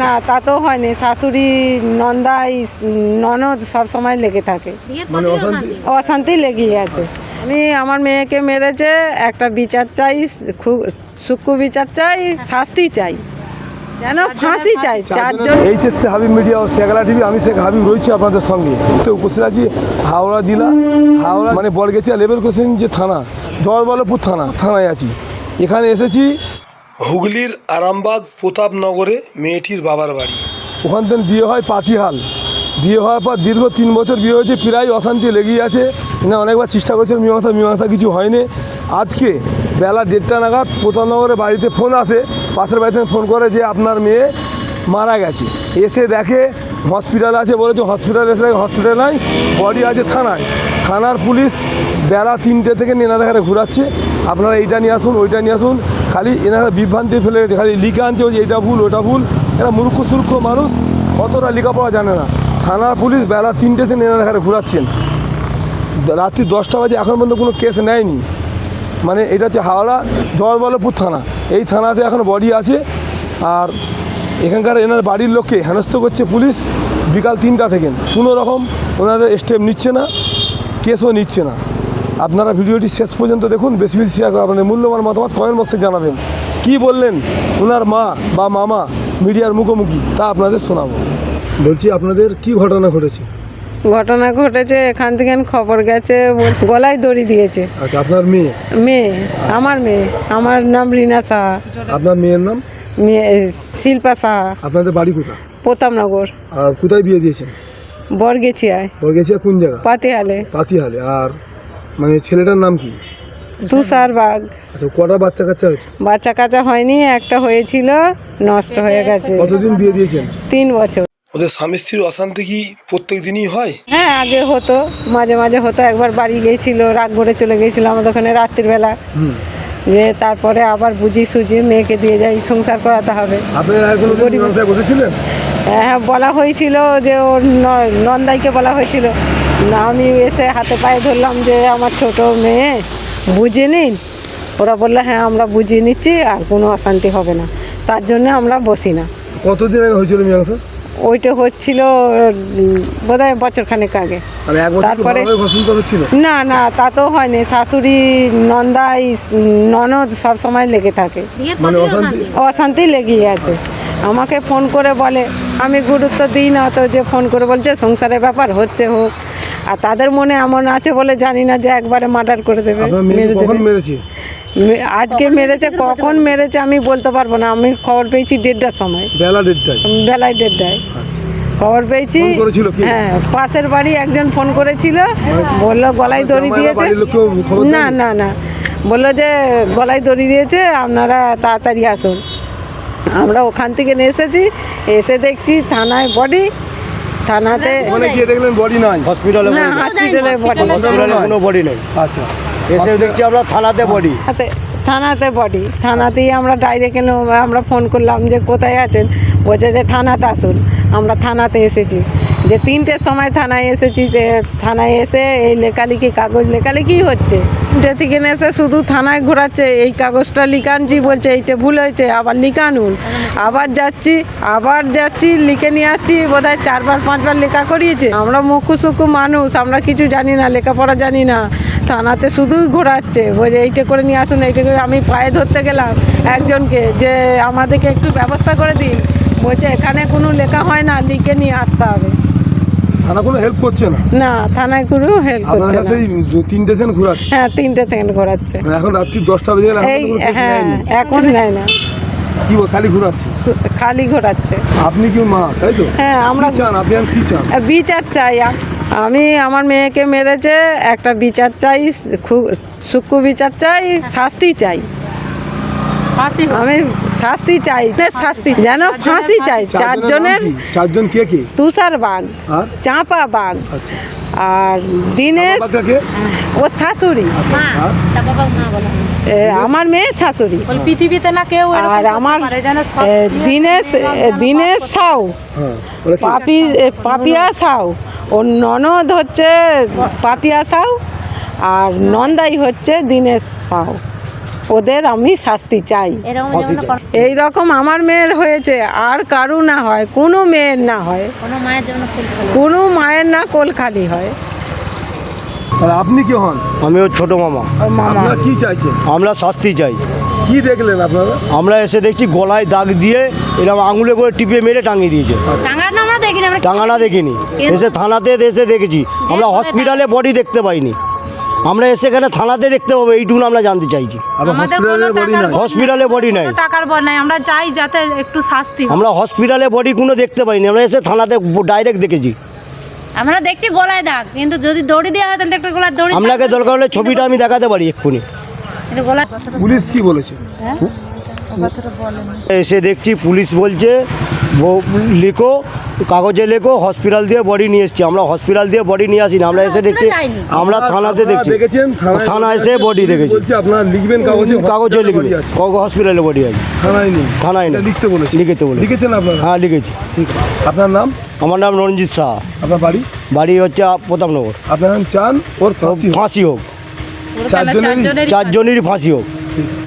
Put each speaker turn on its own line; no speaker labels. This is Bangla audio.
না তা তো হয়নি, শাশুড়ি নন্দাই ননদ সব সময় লেগে থাকে,
মানে অশান্তি
অশান্তি লেগেই আছে। আমি আমার মেয়েকে মেরেছে, একটা বিচার চাই, খুব সূক্ষ্ম বিচার চাই, শাস্তি চাই, যেন ফাঁসি চাই। চারজন
এইচএসসি হাবিব মিডিয়া ও শেখালা টিভি, আমি শেখ হাবিব রয়েছি আপনাদের সঙ্গে। তো উপস্থিত আছি হাওড়া জেলা, হাওড়া মানে বরগেছিয়া লেভেল ক্রসিং যে থানা, জলবল্লভপুর থানায় আছি। এখানে এসেছি হুগলির আরামবাগ প্রতাপনগরে মেয়েটির বাবার বাড়ি। ওখান থেকে বিয়ে হয় পাতিহাল। বিয়ে হওয়ার পর দীর্ঘ 3 বছর বিয়ে হয়েছে, প্রায় অশান্তি লেগেই আছে। এখানে অনেকবার চেষ্টা করেছেন মীমাংসা কিছু হয়নি। আজকে বেলা 1:30 নাগাদ প্রতাপনগরে বাড়িতে ফোন আসে, পাশের বাড়িতে ফোন করে যে আপনার মেয়ে মারা গেছে। এসে দেখে হসপিটাল আছে, বলেছে হসপিটাল, এসে হসপিটাল নাই, বডি আছে থানায়। থানার পুলিশ বেলা 3টে থেকে এনারা এখানে ঘোরাচ্ছে, আপনারা এইটা নিয়ে আসুন, ওইটা নিয়ে আসুন। খালি এনারা বিভ্রান্তি ফেলে গেছে, খালি লিখে আনছে যে এইটা ভুল ওটা ভুল। এরা মূর্খ সূর্খ মানুষ, অতটা লেখাপড়া জানে না। থানার পুলিশ বেলা 3টে থেকে এনারা এখানে ঘোরাচ্ছেন, রাত্রি 10টা বাজে এখন পর্যন্ত কোনো কেস নেয়নি। মানে এটা হচ্ছে হাওড়া জলবল্লভপুর থানা, এই থানাতে এখন বডি আছে। আর এখানকার এনার বাড়ির লোককে হেনস্থ করছে পুলিশ বিকাল 3টা থেকে, কোনো রকম ওনাদের স্টেপ নিচ্ছে না, কেসও নিচ্ছে না। আপনারা ভিডিওটি শেষ পর্যন্ত দেখুন, বেশি বেশি শেয়ার করে আপনাদের মূল্যবান মতামত কমেন্ট বক্সে জানাবেন। কি বললেন ওনার মা বা মামা মিডিয়ার মুখোমুখি, তা আপনাদের শোনাবো। বলছি আপনাদের কি ঘটনা ঘটেছে?
ঘটনা ঘটেছে, এখান থেকে খবর গেছে, গলায় দড়ি দিয়েছে।
আচ্ছা, আপনার মেয়ে?
মেয়ে, আমার মেয়ে, আমার নাম রিনা সাহা।
আপনার মেয়ের নাম?
মেয়ে শিল্পা সাহা।
আপনাদের বাড়ি কোথায়?
প্রতাপনগর।
আর কোথায় বিয়ে দিয়েছেন?
বরগেছিয়ায়।
বরগেছিয়া কোন জায়গা?
পাতিহালে।
পাতিহালে। আর মানে ছেলেটার নাম কি?
তুষার বাগ।
আচ্ছা, কটা বাচ্চা কাচ্চা হয়েছে?
বাচ্চা কাচ্চা হয়নি, একটা হয়েছিল, নষ্ট হয়ে গেছে।
কতদিন বিয়ে দিয়েছেন?
3 বছর।
ওদের স্বামী স্ত্রীর অশান্তি কি প্রত্যেক দিনই হয়?
হ্যাঁ, আগে হতো, মাঝে মাঝে হতো। একবার বাড়ি গিয়েছিল, রাগ করে চলে গিয়েছিল আমাদের ওখানে রাত্রির বেলা, যে তারপরে আবার বুঝি সুঝি মেয়েকে দিয়ে যাই, সংসার করাতে হবে।
বসেছিলেন?
হ্যাঁ, বলা হয়েছিল যে ওর নন্দাইকে বলা হয়েছিল না, আমি এসে হাতে পায়ে ধরলাম যে আমার ছোট মেয়ে বুঝে নিন। ওরা বললো হ্যাঁ আমরা বুঝিয়ে নিচ্ছি, আর কোনো অশান্তি হবে না, তার জন্য আমরা বসি না।
কতদিন আগে হয়েছিল মীমাংসা?
ওইটা হচ্ছিল বোধহয় বছরখানেক আগে। তারপরে না না তা তো হয়নি, শাশুড়ি নন্দাই ননদ সব সময় লেগে থাকে,
মানে
অশান্তি লেগেই আছে। আমাকে ফোন করে বলে, আমি গুরুত্ব দিই না তো, যে ফোন করে বলছে সংসারের ব্যাপার হচ্ছে হোক। আর তাদের মনে এমন আছে বলে জানি না যে একবারে মার্ডার করে দেবে, মেরে দেবে। আজকে মেরেছে, কখন মেরেছে আমি বলতে পারবো না। আমি খবর পেয়েছি 1:30টার সময়, বেলায় 1:30টায় খবর পেয়েছি। হ্যাঁ, পাশের বাড়ি একজন ফোন করেছিল, বললো গলায় দড়ি দিয়েছে। না না না, বললো যে গলায় দড়ি দিয়েছে, আপনারা তাড়াতাড়ি আসুন। আমরা ওখান থেকে এসেছি, এসে দেখছি থানায় বডি। থানাতে
বডি নাই,
হসপিটালে
কোনো বডি নেই।
আচ্ছা,
এসে দেখছি আমরা থানাতে বডি।
থানাতে বডি, থানাতেই আমরা ডাইরেক্ট আমরা ফোন করলাম যে কোথায় আছেন, বলছে যে থানাতে আসুন। আমরা থানাতে এসেছি, যে 3টের সময় থানায় এসেছি। যে থানায় এসে এই লেখালেখি, কাগজ লেখালেখি হচ্ছে। 3টে থেকে এসে শুধু থানায় ঘোরাচ্ছে, এই কাগজটা লিখানছি, বলছে এইটা ভুল হয়েছে, আবার লিখানুন। আবার যাচ্ছি, লিখে নিয়ে আসছি, বোধহয় 4বার 5বার লেখা করিয়েছে। আমরা মুখ্য মানুষ, আমরা কিছু জানি না, লেখাপড়া জানি না। থানাতে শুধুই ঘোরাচ্ছে, বলছে এইটা করে নিয়ে আসুন, এইটা করে। আমি পায়ে ধরতে গেলাম একজনকে, যে আমাদেরকে একটু ব্যবস্থা করে দিন। বলছে এখানে কোনো লেখা হয় না, লিখে নিয়ে আসতে হবে।
থানা কোনো হেল্প করছে না? না,
থানায় কোনো হেল্প করছে না।
3টে থেকে ঘোরাচ্ছে?
হ্যাঁ, 3টে থেকে ঘোরাচ্ছে।
এখন রাত্রি 10টা বেজে গেল,
হ্যাঁ এখন নেয় না,
কি খালি ঘোরাচ্ছে?
খালি ঘোরাচ্ছে।
আপনি কি মা, তাই তো?
হ্যাঁ, আমরা
চান, আপনি কি চান?
বিচার চাই। আমি আমার মেয়েকে মেরেছে, একটা বিচার চাই, খুব সূক্ষ্ম বিচার চাই, শাস্তি চাই। আমি শাস্তি চাই, শাস্তি যেন ফাঁসি চাই।
চারজন কে কে?
তুষার বাগ, চাঁপা বাগ, আর দীনেশ ও শাশুড়ি, আমার মেয়ে শাশুড়ি
পৃথিবীতে না কেউ।
আর আমার দীনেশ সাউ, পাপিয়া সাউ। ওর ননদ হচ্ছে পাপিয়া সাউ, আর নন্দাই হচ্ছে দীনেশ সাউ। ওদের আমি শাস্তি চাই।
এরকম যেন
এই রকম আমার মেয়ের হয়েছে, আর কারু না হয়, কোনো মেয়ের না হয়,
কোনো মায়ের জন্য ফুল ফেলে
কোনো মায়ের না কোল খালি হয়।
আর আপনি কি হন?
আমি ওর ছোট মামা।
আপনারা কি চাইছেন?
আমরা শাস্তি চাই।
কি দেখলেন আপনারা?
আমরা এসে দেখছি গলায় দাগ দিয়ে এরকম আঙুলে করে টিপে মেরে টাঙিয়ে দিয়েছে।
টাঙ্গানো আমরা দেখিনি, আমরা
টাঙানা দেখিনি, এসে থানাতে এসে দেখেছি। আমরা হসপিটালে বডি দেখতে পাইনি, আমরা এসে এখানে থানাতে দেখতে পাবো, এইটুকু আমরা জানতে চাইছি।
আমাদের কোনো টাকার
হসপিটালে বডি নাই,
টাকার বল নাই, আমরা চাই যাতে একটু শাস্তি হয়।
আমরা হসপিটালে বডি কোনো দেখতে পাইনি, আমরা এসে থানাতে ডাইরেক্ট দেখেছি।
আমরা দেখছি গলায় দাগ, কিন্তু যদি দড়ি দেওয়া হয় তাহলে একটা গলার দড়ি
আপনাকে দরকার হলে ছবিটা আমি দেখাতে পারি এক্ষুনি।
কিন্তু গলা
পুলিশ কি বলেছে?
এসে দেখছি পুলিশ বলছে লিখো, কাগজে লেখো, হসপিটাল দিয়ে বডি নিয়ে এসছি। আমরা হসপিটাল দিয়ে বডি নিয়ে আসি না, আমরা এসে দেখছি, আমরা থানাতে দেখছি,
দেখেছেন
থানা এসে বডি দেখেছি।
বলছে আপনারা লিখবেন কাগজে,
কাগজে লিখবে,
বডি আছে।
হসপিটালে বডি আছে,
থানায় নেই,
থানায়
এটা
নেই।
লিখতে বলেছে।
লিখতে বলেছে।
লিখেছেন আপনারা?
হ্যাঁ লিখেছি।
আপনার নাম?
আমার নাম রঞ্জিত শাহ,
আপনার বাড়ি?
বাড়ি হচ্ছে প্রতাপনগর।
আপনারা চান ওর ফাঁসি হোক?
ফাঁসি হোক,
চারজনেরই?
চারজনের
চারজনেরই ফাঁসি হোক।